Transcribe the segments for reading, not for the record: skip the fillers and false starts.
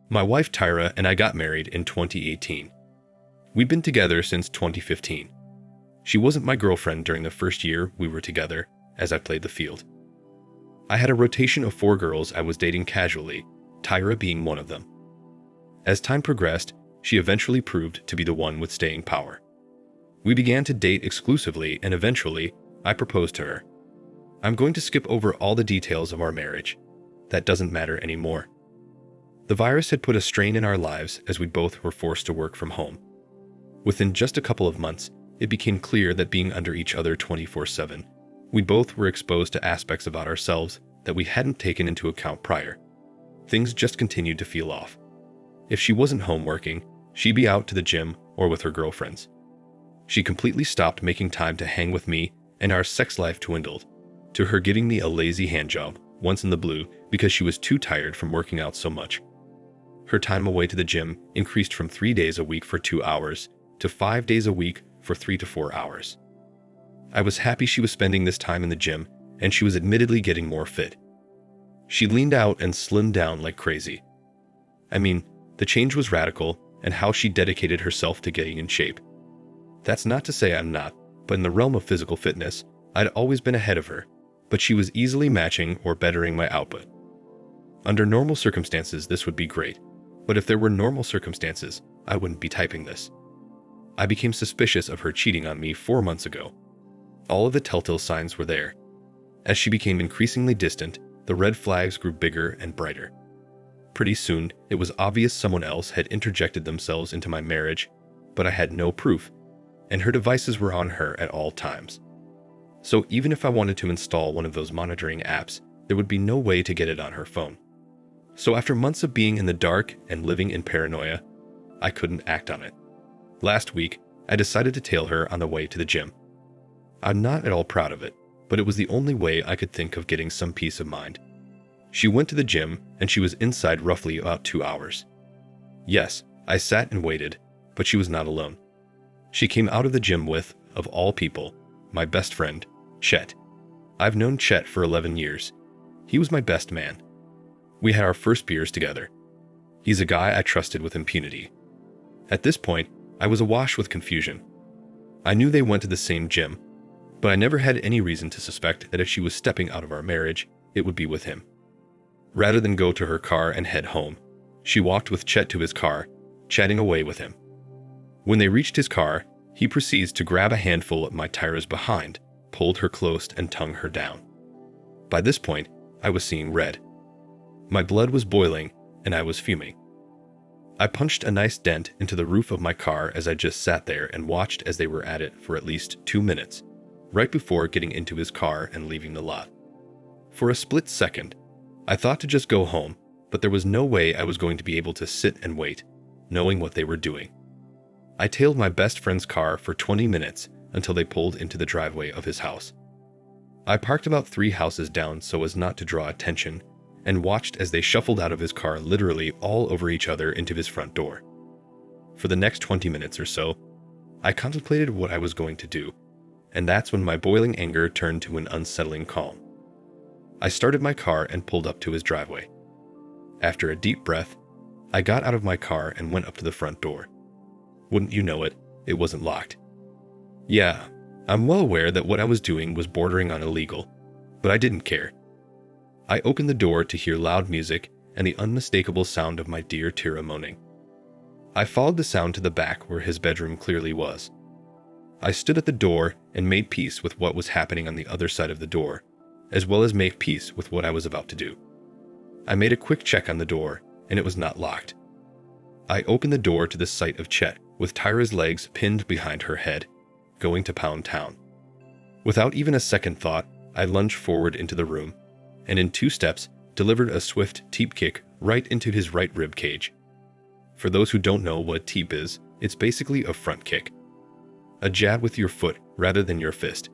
My wife Tyra and I got married in 2018. We'd been together since 2015. She wasn't my girlfriend during the first year we were together, as I played the field. I had a rotation of 4 girls I was dating casually, Tyra being one of them. As time progressed, she eventually proved to be the one with staying power. We began to date exclusively, and eventually, I proposed to her. I'm going to skip over all the details of our marriage. That doesn't matter anymore. The virus had put a strain in our lives as we both were forced to work from home. Within just a couple of months, it became clear that being under each other 24/7, we both were exposed to aspects about ourselves that we hadn't taken into account prior. Things just continued to feel off. If she wasn't home working, she'd be out to the gym or with her girlfriends. She completely stopped making time to hang with me, and our sex life dwindled, to her giving me a lazy handjob once in the blue because she was too tired from working out so much. Her time away to the gym increased from 3 days a week for 2 hours to 5 days a week for 3 to 4 hours. I was happy she was spending this time in the gym, and she was admittedly getting more fit. She leaned out and slimmed down like crazy. I mean, the change was radical, and how she dedicated herself to getting in shape. That's not to say I'm not, but in the realm of physical fitness, I'd always been ahead of her, but she was easily matching or bettering my output. Under normal circumstances, this would be great, but if there were normal circumstances, I wouldn't be typing this. I became suspicious of her cheating on me 4 months ago. All of the telltale signs were there. As she became increasingly distant, the red flags grew bigger and brighter. Pretty soon, it was obvious someone else had interjected themselves into my marriage, but I had no proof, and her devices were on her at all times. So even if I wanted to install one of those monitoring apps, there would be no way to get it on her phone. So after months of being in the dark and living in paranoia, I couldn't act on it. Last week, I decided to tail her on the way to the gym. I'm not at all proud of it, but it was the only way I could think of getting some peace of mind. She went to the gym, and she was inside roughly about 2 hours. Yes, I sat and waited, but she was not alone. She came out of the gym with, of all people, my best friend, Chet. I've known Chet for 11 years. He was my best man. We had our first beers together. He's a guy I trusted with impunity. At this point, I was awash with confusion. I knew they went to the same gym, but I never had any reason to suspect that if she was stepping out of our marriage, it would be with him. Rather than go to her car and head home, she walked with Chet to his car, chatting away with him. When they reached his car, he proceeds to grab a handful of my Tyra's behind, pulled her close, and tongued her down. By this point, I was seeing red. My blood was boiling, and I was fuming. I punched a nice dent into the roof of my car as I just sat there and watched as they were at it for at least 2 minutes, right before getting into his car and leaving the lot. For a split second, I thought to just go home, but there was no way I was going to be able to sit and wait, knowing what they were doing. I tailed my best friend's car for 20 minutes until they pulled into the driveway of his house. I parked about 3 houses down so as not to draw attention, and watched as they shuffled out of his car literally all over each other into his front door. For the next 20 minutes or so, I contemplated what I was going to do, and that's when my boiling anger turned to an unsettling calm. I started my car and pulled up to his driveway. After a deep breath, I got out of my car and went up to the front door. Wouldn't you know it, it wasn't locked. Yeah, I'm well aware that what I was doing was bordering on illegal, but I didn't care. I opened the door to hear loud music and the unmistakable sound of my dear Tyra moaning. I followed the sound to the back where his bedroom clearly was. I stood at the door and made peace with what was happening on the other side of the door, as well as make peace with what I was about to do. I made a quick check on the door, and it was not locked. I opened the door to the sight of Chet, with Tyra's legs pinned behind her head, going to pound town. Without even a second thought, I lunged forward into the room, and in 2 steps, delivered a swift teep kick right into his right rib cage. For those who don't know what teep is, it's basically a front kick. A jab with your foot rather than your fist.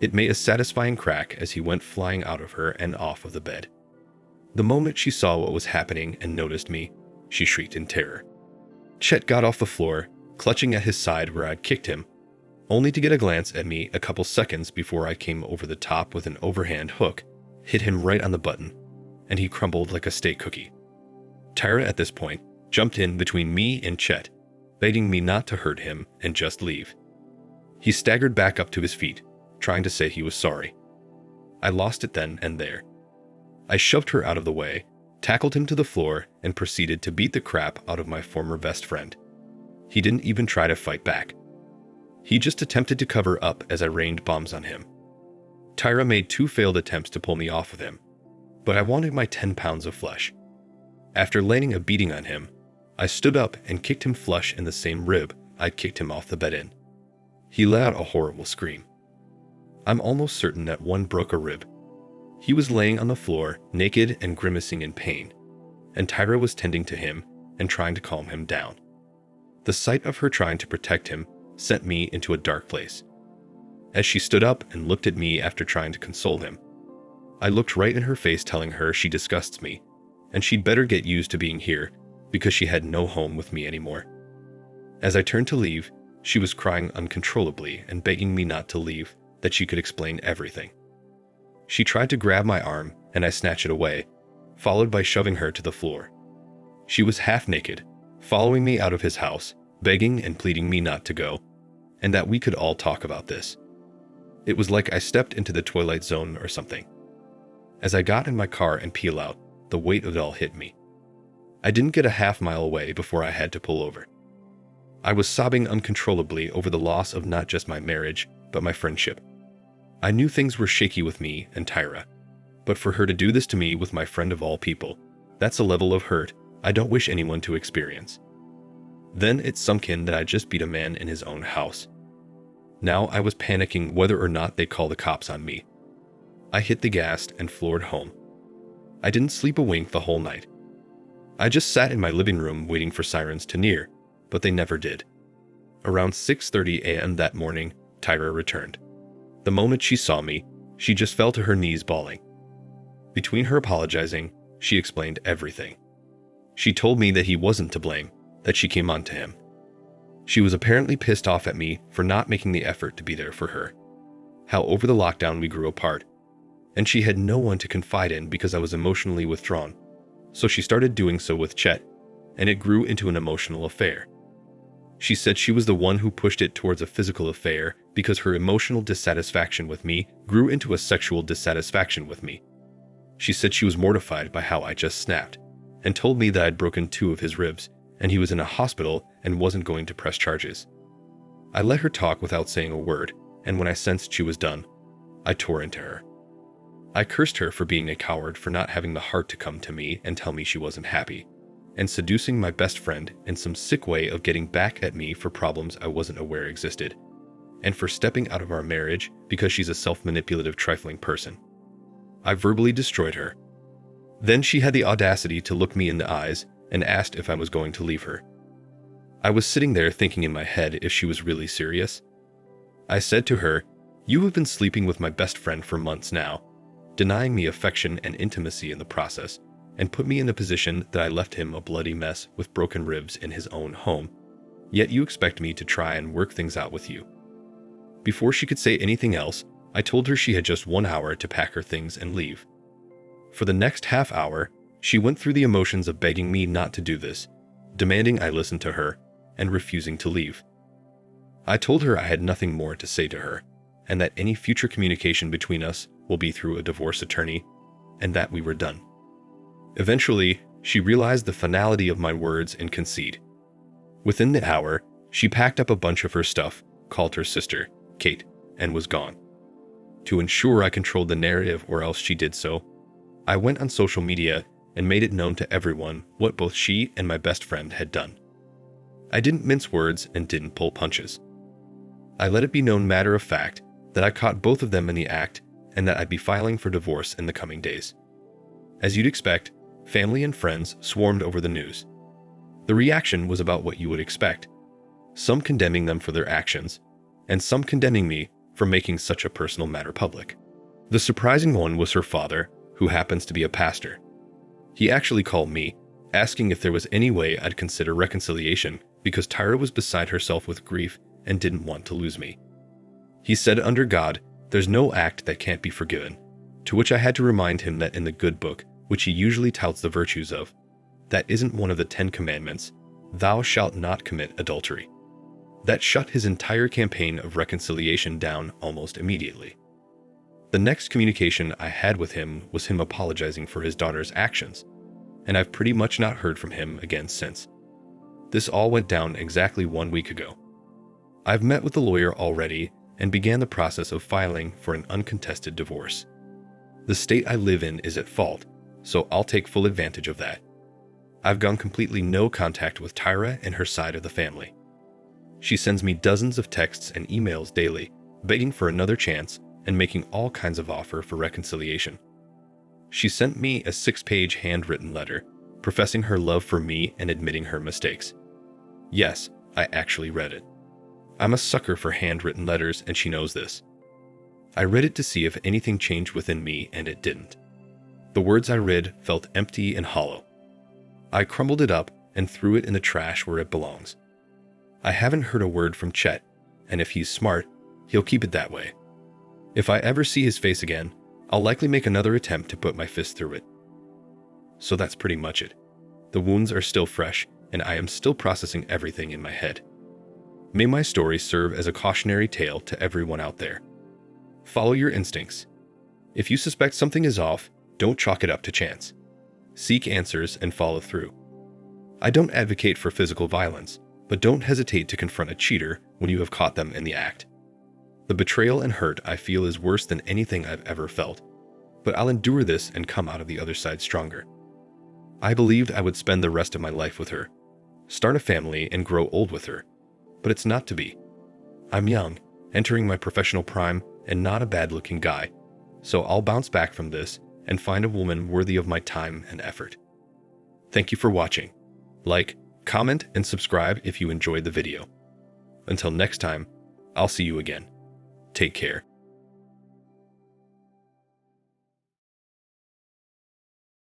It made a satisfying crack as he went flying out of her and off of the bed. The moment she saw what was happening and noticed me, she shrieked in terror. Chet got off the floor, clutching at his side where I'd kicked him, only to get a glance at me a couple seconds before I came over the top with an overhand hook, hit him right on the button, and he crumbled like a steak cookie. Tyra at this point jumped in between me and Chet, begging me not to hurt him and just leave. He staggered back up to his feet, trying to say he was sorry. I lost it then and there. I shoved her out of the way, tackled him to the floor, and proceeded to beat the crap out of my former best friend. He didn't even try to fight back. He just attempted to cover up as I rained bombs on him. Tyra made 2 failed attempts to pull me off of him, but I wanted my 10 pounds of flesh. After laying a beating on him, I stood up and kicked him flush in the same rib I'd kicked him off the bed in. He let out a horrible scream. I'm almost certain that one broke a rib. He was laying on the floor, naked and grimacing in pain, and Tyra was tending to him and trying to calm him down. The sight of her trying to protect him sent me into a dark place. As she stood up and looked at me after trying to console him, I looked right in her face, telling her she disgusts me, and she'd better get used to being here because she had no home with me anymore. As I turned to leave, she was crying uncontrollably and begging me not to leave, that she could explain everything. She tried to grab my arm, and I snatched it away, followed by shoving her to the floor. She was half naked, following me out of his house, begging and pleading me not to go, and that we could all talk about this. It was like I stepped into the Twilight Zone or something. As I got in my car and peeled out, the weight of it all hit me. I didn't get a half-mile away before I had to pull over. I was sobbing uncontrollably over the loss of not just my marriage, but my friendship. I knew things were shaky with me and Tyra, but for her to do this to me with my friend of all people, that's a level of hurt I don't wish anyone to experience. Then it sunk in that I just beat a man in his own house. Now I was panicking whether or not they'd call the cops on me. I hit the gas and floored home. I didn't sleep a wink the whole night. I just sat in my living room waiting for sirens to near, but they never did. Around 6:30 a.m. that morning, Tyra returned. The moment she saw me, she just fell to her knees bawling. Between her apologizing, she explained everything. She told me that he wasn't to blame, that she came on to him. She was apparently pissed off at me for not making the effort to be there for her. How over the lockdown we grew apart. And she had no one to confide in because I was emotionally withdrawn. So she started doing so with Chet, and it grew into an emotional affair. She said she was the one who pushed it towards a physical affair because her emotional dissatisfaction with me grew into a sexual dissatisfaction with me. She said she was mortified by how I just snapped, and told me that I'd broken 2 of his ribs, and he was in a hospital and wasn't going to press charges. I let her talk without saying a word, and when I sensed she was done, I tore into her. I cursed her for being a coward, for not having the heart to come to me and tell me she wasn't happy, and seducing my best friend in some sick way of getting back at me for problems I wasn't aware existed, and for stepping out of our marriage because she's a self-manipulative, trifling person. I verbally destroyed her. Then she had the audacity to look me in the eyes and asked if I was going to leave her. I was sitting there thinking in my head if she was really serious. I said to her, "You have been sleeping with my best friend for months now, denying me affection and intimacy in the process, and put me in a position that I left him a bloody mess with broken ribs in his own home. Yet you expect me to try and work things out with you." Before she could say anything else, I told her she had just 1 hour to pack her things and leave. For the next half hour, she went through the emotions of begging me not to do this, demanding I listen to her, and refusing to leave. I told her I had nothing more to say to her, and that any future communication between us will be through a divorce attorney, and that we were done. Eventually, she realized the finality of my words and conceded. Within the hour, she packed up a bunch of her stuff, called her sister, Kate, and was gone. To ensure I controlled the narrative, or else she did so, I went on social media and made it known to everyone what both she and my best friend had done. I didn't mince words and didn't pull punches. I let it be known matter of fact that I caught both of them in the act and that I'd be filing for divorce in the coming days. As you'd expect, family and friends swarmed over the news. The reaction was about what you would expect, some condemning them for their actions, and some condemning me for making such a personal matter public. The surprising one was her father, who happens to be a pastor. He actually called me, asking if there was any way I'd consider reconciliation because Tyra was beside herself with grief and didn't want to lose me. He said under God, there's no act that can't be forgiven, to which I had to remind him that in the good book, which he usually touts the virtues of, that isn't one of the 10 commandments, "Thou shalt not commit adultery." That shut his entire campaign of reconciliation down almost immediately. The next communication I had with him was him apologizing for his daughter's actions, and I've pretty much not heard from him again since. This all went down exactly 1 week ago. I've met with the lawyer already and began the process of filing for an uncontested divorce. The state I live in is at fault, so I'll take full advantage of that. I've gone completely no contact with Tyra and her side of the family. She sends me dozens of texts and emails daily, begging for another chance and making all kinds of offer for reconciliation. She sent me a 6-page handwritten letter, professing her love for me and admitting her mistakes. Yes, I actually read it. I'm a sucker for handwritten letters, and she knows this. I read it to see if anything changed within me, and it didn't. The words I read felt empty and hollow. I crumbled it up and threw it in the trash where it belongs. I haven't heard a word from Chet, and if he's smart, he'll keep it that way. If I ever see his face again, I'll likely make another attempt to put my fist through it. So that's pretty much it. The wounds are still fresh, and I am still processing everything in my head. May my story serve as a cautionary tale to everyone out there. Follow your instincts. If you suspect something is off, don't chalk it up to chance. Seek answers and follow through. I don't advocate for physical violence, but don't hesitate to confront a cheater when you have caught them in the act. The betrayal and hurt I feel is worse than anything I've ever felt, but I'll endure this and come out of the other side stronger. I believed I would spend the rest of my life with her, start a family and grow old with her, but it's not to be. I'm young, entering my professional prime, and not a bad-looking guy, so I'll bounce back from this and find a woman worthy of my time and effort. Thank you for watching. Like, comment, and subscribe if you enjoyed the video. Until next time, I'll see you again. Take care.